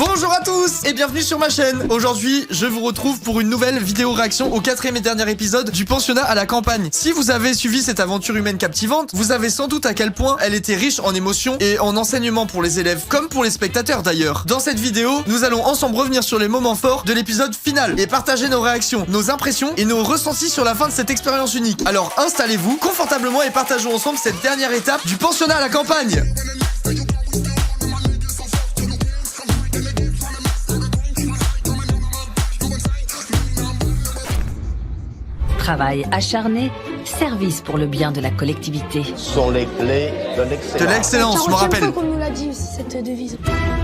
Bonjour à tous et bienvenue sur ma chaîne. Aujourd'hui, je vous retrouve pour une nouvelle vidéo réaction au 4e et dernier épisode du pensionnat à la campagne. Si vous avez suivi cette aventure humaine captivante, vous savez sans doute à quel point elle était riche en émotions et en enseignements pour les élèves, comme pour les spectateurs d'ailleurs. Dans cette vidéo, nous allons ensemble revenir sur les moments forts de l'épisode final et partager nos réactions, nos impressions et nos ressentis sur la fin de cette expérience unique. Alors installez-vous confortablement et partageons ensemble cette dernière étape du pensionnat à la campagne. Travail acharné, service pour le bien de la collectivité. Sont les clés de l'excellence. De l'excellence, je me rappelle. qu'on nous l'a dit aussi, cette devise.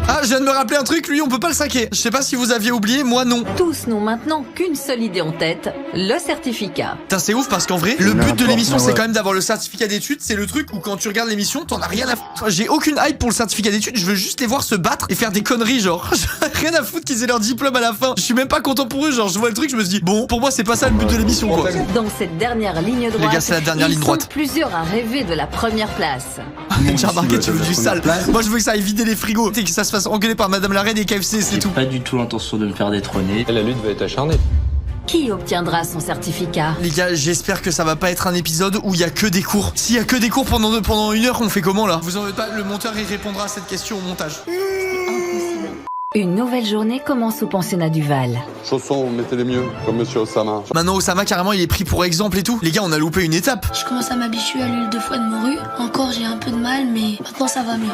Ah, je viens de me rappeler un truc, lui on peut pas le saquer. Je sais pas si vous aviez oublié, moi non. Tous n'ont maintenant qu'une seule idée en tête, le certificat. Putain, c'est ouf parce qu'en vrai, le but de l'émission c'est quand même d'avoir le certificat d'études. C'est le truc où quand tu regardes l'émission, t'en as rien à foutre. J'ai aucune hype pour le certificat d'études, je veux juste les voir se battre et faire des conneries, genre. J'ai rien à foutre qu'ils aient leur diplôme à la fin. Je suis même pas content pour eux, genre je vois le truc, je me dis, bon, pour moi c'est pas ça le but de l'émission quoi. Dans cette dernière ligne droite, Les gars, c'est la dernière ligne droite. Plusieurs à rêver de la première place. J'ai remarqué, tu veux du sale. Moi je veux que ça aille vider les frigos et que ça se fasse engueuler par Madame la Reine et KFC, c'est J'ai tout. pas du tout l'intention de me faire détrôner. Et la lutte va être acharnée. Qui obtiendra son certificat? Les gars, j'espère que ça va pas être un épisode où il y a que des cours. S'il y a que des cours pendant une heure, on fait comment là? Vous en faites pas, le monteur il répondra à cette question au montage. Une nouvelle journée commence au pensionnat du Val. Chaussons, mettez-les mieux, comme Monsieur Osama. Maintenant Osama carrément il est pris pour exemple et tout. Les gars, on a loupé une étape. Je commence à m'habituer à l'huile de foie de morue. Encore, j'ai un peu de mal, mais maintenant ça va mieux.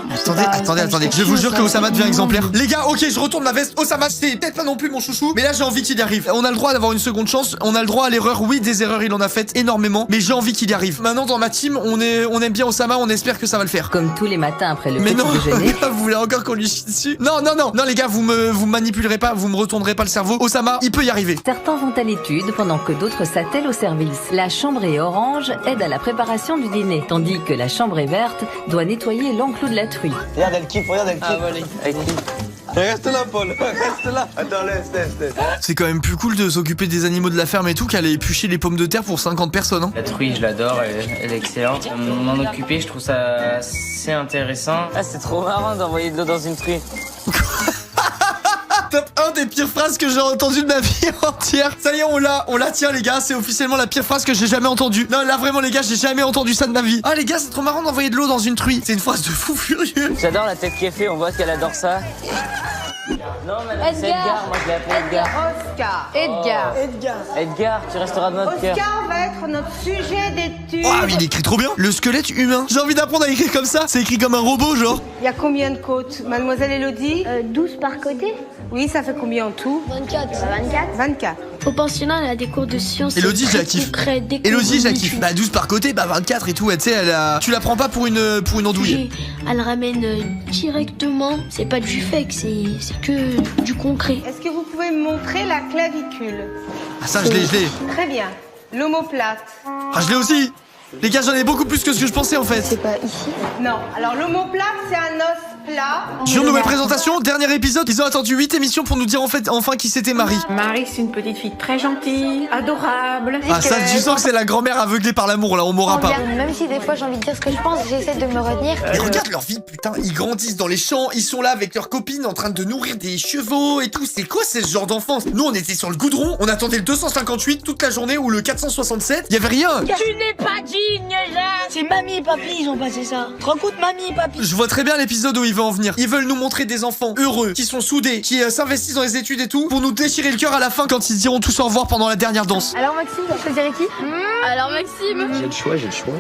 Attendez. Je vous jure que Osama devient exemplaire. Les gars, ok, je retourne ma veste. Osama, c'est peut-être pas non plus mon chouchou, mais là j'ai envie qu'il y arrive. On a le droit d'avoir une seconde chance. On a le droit à l'erreur. Oui, des erreurs, il en a fait énormément, mais j'ai envie qu'il y arrive. Maintenant dans ma team, on aime bien Osama. On espère que ça va le faire. Comme tous les matins après le Mais petit non, déjeuner. les gars, vous voulez encore qu'on lui chie dessus? Non, les gars, vous manipulerez pas, vous me retournerez pas le cerveau. Osama, il peut y arriver. Certains vont à l'étude pendant que d'autres s'attellent au service. La chambrée orange aide à la préparation du dîner, tandis que la chambrée verte doit nettoyer l'enclos de la truie. Regarde, elle kiffe, regarde, elle kiffe. Ah voilà, Reste là, Paul, reste là. Attends, laisse. C'est quand même plus cool de s'occuper des animaux de la ferme et tout qu'aller éplucher les pommes de terre pour 50 personnes. Hein. la truie, je l'adore, elle est excellente. M'en occuper, je trouve ça assez intéressant. Ah, c'est trop marrant d'envoyer de l'eau dans une truie. Top 1 des pires phrases que j'ai entendues de ma vie entière. Ça y est, on la tient les gars, c'est officiellement la pire phrase que j'ai jamais entendue. Non là vraiment les gars, j'ai jamais entendu ça de ma vie. Ah les gars, c'est trop marrant d'envoyer de l'eau dans une truie. C'est une phrase de fou furieux. J'adore la tête qui est faite, on voit qu'elle adore ça. Non, madame, c'est Edgar, moi je l'ai appelé Edgar. Edgar, tu resteras de notre cœur. Oscar va être notre sujet d'étude. Oh mais il écrit trop bien. Le squelette humain. J'ai envie d'apprendre à écrire comme ça. C'est écrit comme un robot genre. Il y a combien de côtes, mademoiselle Elodie? 12 par côté. Oui, ça fait combien en tout? 24. 24. Au pensionnat, elle a des cours de sciences. Elodie, je la kiffe. Elodie, je la kiffe. Bah 12 par côté, bah 24 et tout. Tu sais, tu la prends pas pour une andouille. Elle ramène directement. C'est pas du fake, c'est que du concret. Est-ce que vous pouvez me montrer la clavicule? Ah ça, je l'ai. Très bien. L'omoplate? Ah je l'ai aussi. Les gars, j'en ai beaucoup plus que ce que je pensais en fait. C'est pas ici. Non. Alors l'omoplate, c'est un os plat. Sur nouvelle présentation, dernier épisode, ils ont attendu 8 émissions pour nous dire en fait enfin qui c'était Marie. Marie, c'est une petite fille très gentille, adorable. Ah ça, tu sens que c'est la grand-mère aveuglée par l'amour là, on m'aura pas. Même si des fois j'ai envie de dire ce que je pense, j'essaie de me retenir. Mais regarde leur vie, putain, ils grandissent dans les champs, ils sont là avec leurs copines en train de nourrir des chevaux et tout. C'est quoi ce genre d'enfance? Nous on était sur le goudron, on attendait le 258 toute la journée ou le 467, y avait rien. Tu n'es pas digne, Jacques. C'est mamie et papy, ils ont passé ça. 3 coups de mamie et papy. Je vois très bien l'épisode où ils veulent en venir. Ils veulent nous montrer des enfants heureux, qui sont soudés, qui s'investissent dans les études et tout, pour nous déchirer le cœur à la fin quand ils diront tous au revoir pendant la dernière danse. Alors Maxime, tu choisirais qui? Alors Maxime. J'ai le choix.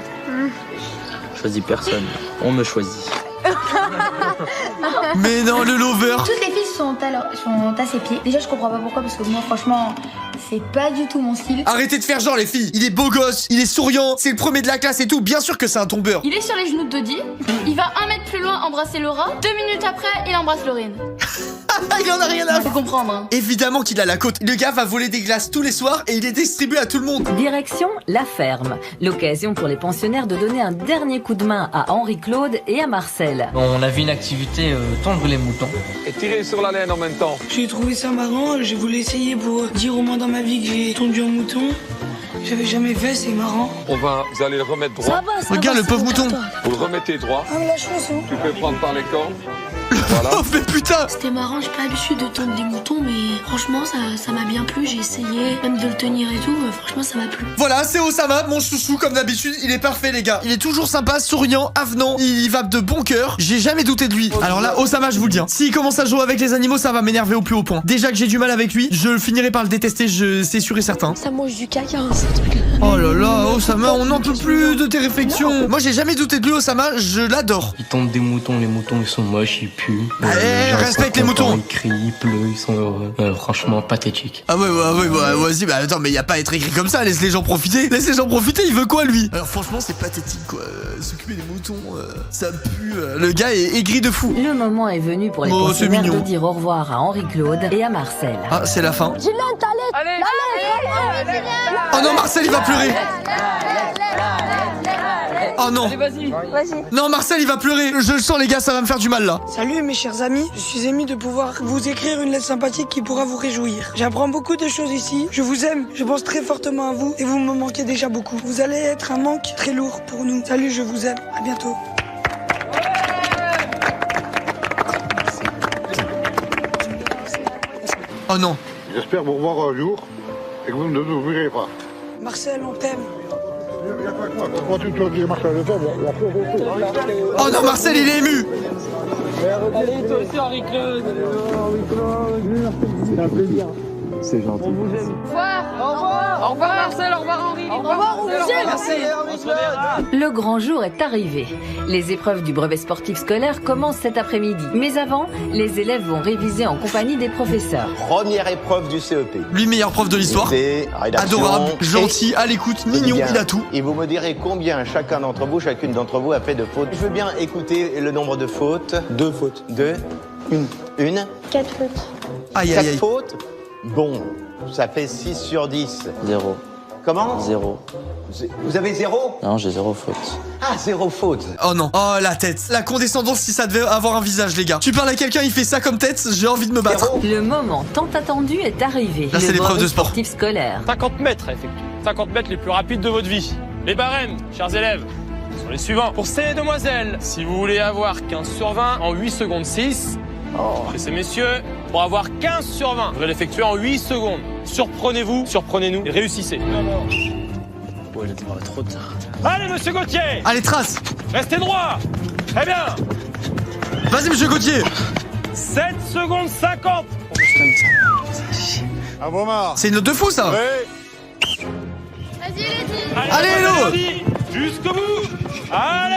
Je choisis personne. On me choisit. Mais non, le lover. Toutes les filles sont à ses pieds. Déjà, je comprends pas pourquoi, parce que moi, franchement, c'est pas du tout mon style. Arrêtez de faire genre les filles. Il est beau gosse, il est souriant, c'est le premier de la classe et tout. Bien sûr que c'est un tombeur. Il est sur les genoux de Dodi. Il va 1 mètre plus loin embrasser Laura. 2 minutes après, il embrasse Laurine. Il en a rien à Faut comprendre. Hein. Évidemment qu'il a la côte. Le gars va voler des glaces tous les soirs et il les distribue à tout le monde. Direction la ferme. L'occasion pour les pensionnaires de donner un dernier coup de main à Henri-Claude et à Marcel. On a vu une activité tondre les moutons. Et tirer sur la laine en même temps. J'ai trouvé ça marrant, j'ai voulu essayer pour dire au moins dans ma vie que j'ai tondu un mouton. J'avais jamais fait, c'est marrant. Vous allez le remettre droit. Regarde le pauvre mouton. Vous le remettez droit. Ah mais la chaussure. Tu peux prendre par les cornes. Voilà. Oh mais putain. C'était marrant, j'ai pas l'habitude de tendre des moutons, mais franchement, ça m'a bien plu. J'ai essayé même de le tenir et tout. Franchement, ça m'a plu. Voilà, c'est Osama, mon chouchou, comme d'habitude. Il est parfait, les gars. Il est toujours sympa, souriant, avenant. Il va de bon cœur. J'ai jamais douté de lui. Alors là, Osama, je vous le dis. S'il commence à jouer avec les animaux, ça va m'énerver au plus haut point. Déjà que j'ai du mal avec lui, je finirai par le détester, c'est sûr et certain. Ça mange du caca, hein, ce truc-là. Oh là là, Osama, on n'en peut plus de tes réflexions. Moi, j'ai jamais douté de lui, Osama. Je l'adore. Ils tombent des moutons, les moutons ils sont moches, ils puent. Respecte les moutons. Ils crient, ils pleurent, ils sont heureux. Franchement, pathétique. Ah ouais, vas-y, bah attends, mais y a pas à être écrit comme ça, laisse les gens profiter. Laisse les gens profiter, il veut quoi lui? Alors franchement, c'est pathétique quoi. S'occuper des moutons, ça pue. Le gars est aigri de fou. Le moment est venu pour les Oh, c'est pensionnaires mignon. de dire au revoir à Henri-Claude et à Marcel. Ah, c'est la fin. Oh non, Marcel, il va pleurer. Oh non. Vas-y. Non, Marcel, il va pleurer. Je le sens, les gars, ça va me faire du mal là. Salut mes chers amis, je suis ému de pouvoir vous écrire une lettre sympathique qui pourra vous réjouir. J'apprends beaucoup de choses ici, je vous aime, je pense très fortement à vous et vous me manquez déjà beaucoup. Vous allez être un manque très lourd pour nous. Salut, je vous aime, à bientôt. Oh non. J'espère vous revoir un jour et que vous ne nous oublierez pas. Marcel, on t'aime. Quand tu te dis Marcel, je t'aime, Oh non, Marcel, il est ému. Allez, toi aussi, Henri-Claude. c'est un plaisir. C'est gentil. Au revoir. Au revoir Marcel, au revoir Henri. Au revoir, on vous aime. Le grand jour est arrivé. Les épreuves du brevet sportif scolaire commencent cet après-midi. Mais avant, les élèves vont réviser en compagnie des professeurs. Première épreuve du CEP. Lui, meilleur prof de l'histoire. Adorable, gentil, à l'écoute, mignon, il a tout. Et vous me direz combien chacun d'entre vous, chacune d'entre vous a fait de fautes. Je veux bien écouter le nombre de fautes. 2 fautes. 2. Une. 4 fautes. Aïe, aïe, 4 aïe. fautes. Bon, ça fait 6 sur 10. 0. Comment? 0. Vous avez 0? Non, j'ai 0 faute. Ah, 0 faute. Oh non. Oh la tête. La condescendance si ça devait avoir un visage, les gars. Tu parles à quelqu'un, il fait ça comme tête, j'ai envie de me battre. Le moment tant attendu est arrivé. Là, c'est Le l'épreuve de brevet sport. sportif scolaire. 50 mètres à effectuer. 50 mètres les plus rapides de votre vie. Les barèmes, chers élèves, sont les suivants. Pour ces demoiselles, si vous voulez avoir 15 sur 20 en 8 secondes 6, et ces messieurs, pour avoir 15 sur 20, vous devrez l'effectuer en 8 secondes. Surprenez-vous, surprenez-nous et réussissez. Ouais, trop tard. Allez, monsieur Gauthier! Allez, trace. Restez droit! Très bien! Vas-y, monsieur Gauthier. 7 secondes 50! À vos marres. C'est une note de fou, ça. Oui. Vas-y, Letty. Allez, Hello! Jusqu'au bout! Allez!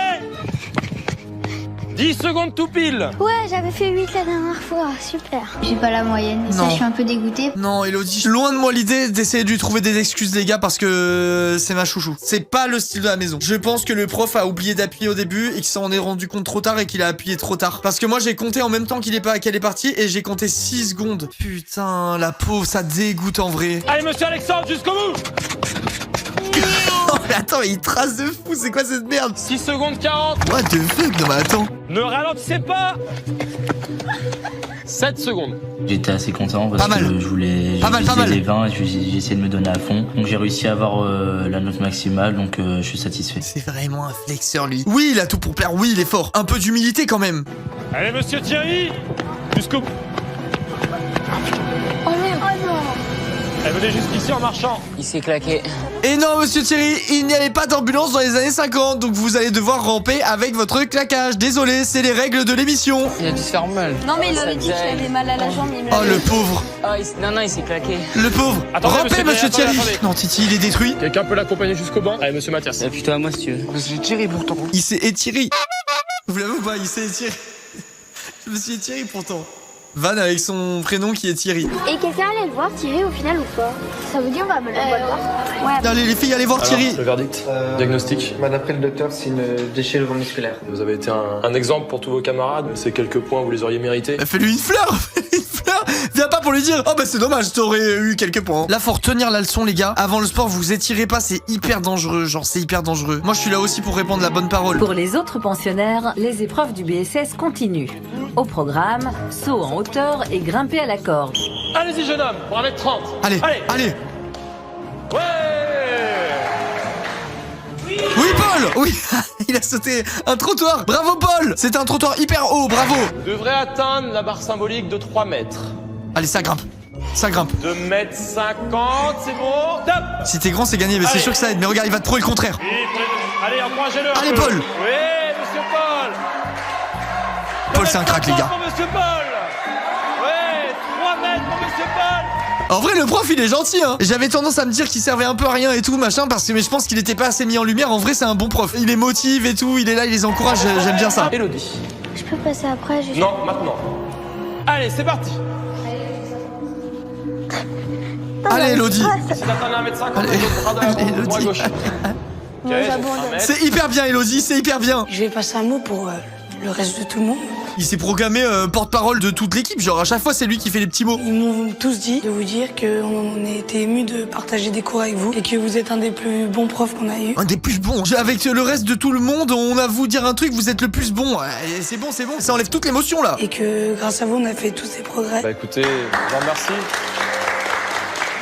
10 secondes tout pile! Ouais, j'avais fait 8 la dernière fois, super. J'ai pas la moyenne, et ça, Non. je suis un peu dégoûtée. Non, Elodie, loin de moi l'idée d'essayer de lui trouver des excuses, les gars, parce que c'est ma chouchou. C'est pas le style de la maison. Je pense que le prof a oublié d'appuyer au début et qu'il s'en est rendu compte trop tard et qu'il a appuyé trop tard. Parce que moi, j'ai compté en même temps qu'elle est partie et j'ai compté 6 secondes. Putain, la pauvre, ça dégoûte en vrai. Allez, monsieur Alexandre, jusqu'au bout! Oh, mais attends, il trace de fou, c'est quoi cette merde? 6 secondes 40! What the fuck? Non, mais attends. Ne ralentissez pas! 7 secondes. J'étais assez content parce Pas mal. que je voulais Pas mal. les 20 et j'ai essayé de me donner à fond. Donc j'ai réussi à avoir la note maximale, donc je suis satisfait. C'est vraiment un flexeur, lui. Oui, il a tout pour plaire, oui, il est fort. Un peu d'humilité quand même. Allez, monsieur Thierry! Jusqu'au bout. Oh merde, oh non. Allez, venez jusqu'ici en marchant. Il s'est claqué. Et non, monsieur Thierry, il n'y avait pas d'ambulance dans les années 50, donc vous allez devoir ramper avec votre claquage. Désolé, c'est les règles de l'émission. Il a dû se faire mal. Non mais il avait dit qu'il avait mal à la jambe, il me Oh, le pauvre. Non, il s'est claqué. Le pauvre. Attendez, Rampez, monsieur monsieur Thierry. Thierry, attendez. Non, Titi, il est détruit. Quelqu'un peut l'accompagner jusqu'au banc? Allez, monsieur Mathias. Appuie-toi à moi si tu veux. J'ai tiré pourtant. Il s'est étiré. Vous l'avez ou pas? Il s'est étiré. Je me suis étiré pourtant. Van avec son prénom qui est Thierry. Et quelqu'un allait le voir tirer au final ou pas? Ça veut dire on va me le voir. Ouais. Allez, les filles, allez voir Thierry. Le verdict, diagnostic. D'après le docteur, c'est une déchirure musculaire. Vous avez été un exemple pour tous vos camarades. Ces quelques points, vous les auriez mérités. Bah, fais-lui une fleur. Fais-lui une fleur. Viens pas pour lui dire. Oh bah c'est dommage, t'aurais eu quelques points. Là, faut retenir la leçon, les gars. Avant le sport, vous étirez pas, c'est hyper dangereux. Genre, c'est hyper dangereux. Moi, je suis là aussi pour répandre la bonne parole. Pour les autres pensionnaires, les épreuves du BSS continuent. Au programme, saut en hauteur et grimper à la corde. Allez-y, jeune homme, pour 1m30. Allez. Allez. Allez. Ouais! Oui, pas. Paul! Oui, il a sauté un trottoir. Bravo Paul! C'était un trottoir hyper haut, bravo. Vous devrez atteindre la barre symbolique de 3 mètres. Allez, ça grimpe. Ça grimpe. 2,50 m, c'est bon. Top! Si t'es grand, c'est gagné, mais c'est sûr que ça aide. Mais regarde, il va te prouver le contraire. Allez, encouragez-le. Allez, Paul! Oui, monsieur Paul! Paul, c'est un crack, les gars. Pour monsieur Paul! Ouais, 3 mètres pour monsieur Paul! En vrai, le prof, il est gentil, hein. J'avais tendance à me dire qu'il servait un peu à rien et tout, machin, mais je pense qu'il était pas assez mis en lumière. En vrai, c'est un bon prof. Il les motive et tout, il est là, il les encourage. J'aime bien ça. Élodie. Je peux passer après, juste... Non, maintenant. Allez, c'est parti. Allez, Elodie. Si t'atteins 1,50 m, l'autre bras de la main, moi à gauche. Ok, C'est hyper bien, Elodie, c'est hyper bien. Je vais passer un mot pour le reste de tout le monde. Il s'est programmé porte-parole de toute l'équipe. Genre, à chaque fois, c'est lui qui fait les petits mots. Ils m'ont tous dit de vous dire qu'on a été émus de partager des cours avec vous et que vous êtes un des plus bons profs qu'on a eu. Un des plus bons. Avec le reste de tout le monde, on a vous dire un truc, vous êtes le plus bon. C'est bon, c'est bon. Ça enlève toute l'émotion, là. Et que grâce à vous, on a fait tous ces progrès. Bah écoutez, je vous remercie.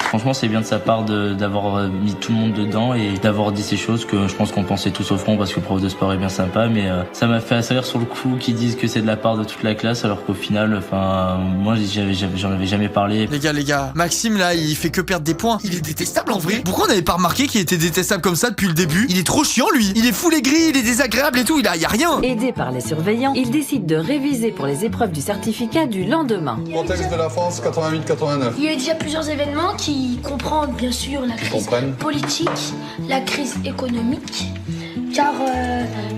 Franchement, c'est bien de sa part d'avoir mis tout le monde dedans et d'avoir dit ces choses que je pense qu'on pensait tous au fond parce que le prof de sport est bien sympa, mais ça m'a fait assez rire sur le coup qu'ils disent que c'est de la part de toute la classe alors qu'au final, enfin, moi j'en avais jamais parlé. Les gars, Maxime là, il fait que perdre des points. Il est détestable en vrai. Pourquoi on n'avait pas remarqué qu'il était détestable comme ça depuis le début? Il est trop chiant lui. Il est full aigri, il est désagréable et tout, y a rien. Aidé par les surveillants, il décide de réviser pour les épreuves du certificat du lendemain. Contexte de la France 88-89. Il y a déjà plusieurs événements qui comprennent bien sûr la crise politique, la crise économique, car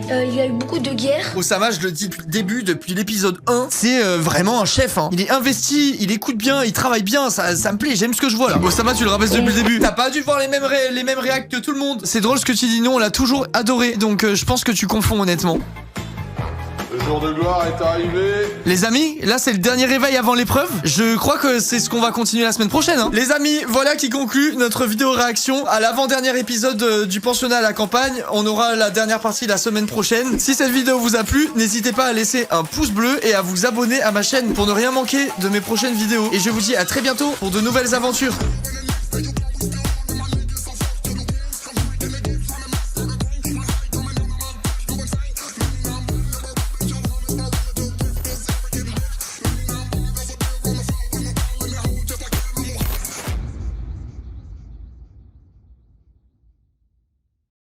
il y a eu beaucoup de guerres. Osama, je le dis depuis le début, depuis l'épisode 1, c'est vraiment un chef. Hein. Il est investi, il écoute bien, il travaille bien, ça me plaît, j'aime ce que je vois là. Osama, tu le rabaisses depuis le début. T'as pas dû voir les mêmes réacts que tout le monde. C'est drôle ce que tu dis, nous on l'a toujours adoré, donc je pense que tu confonds honnêtement. Le jour de gloire est arrivé. Les amis, là c'est le dernier réveil avant l'épreuve. Je crois que c'est ce qu'on va continuer la semaine prochaine. Hein. Les amis, voilà qui conclut notre vidéo réaction à l'avant-dernier épisode du pensionnat à la campagne. On aura la dernière partie la semaine prochaine. Si cette vidéo vous a plu, n'hésitez pas à laisser un pouce bleu et à vous abonner à ma chaîne pour ne rien manquer de mes prochaines vidéos. Et je vous dis à très bientôt pour de nouvelles aventures.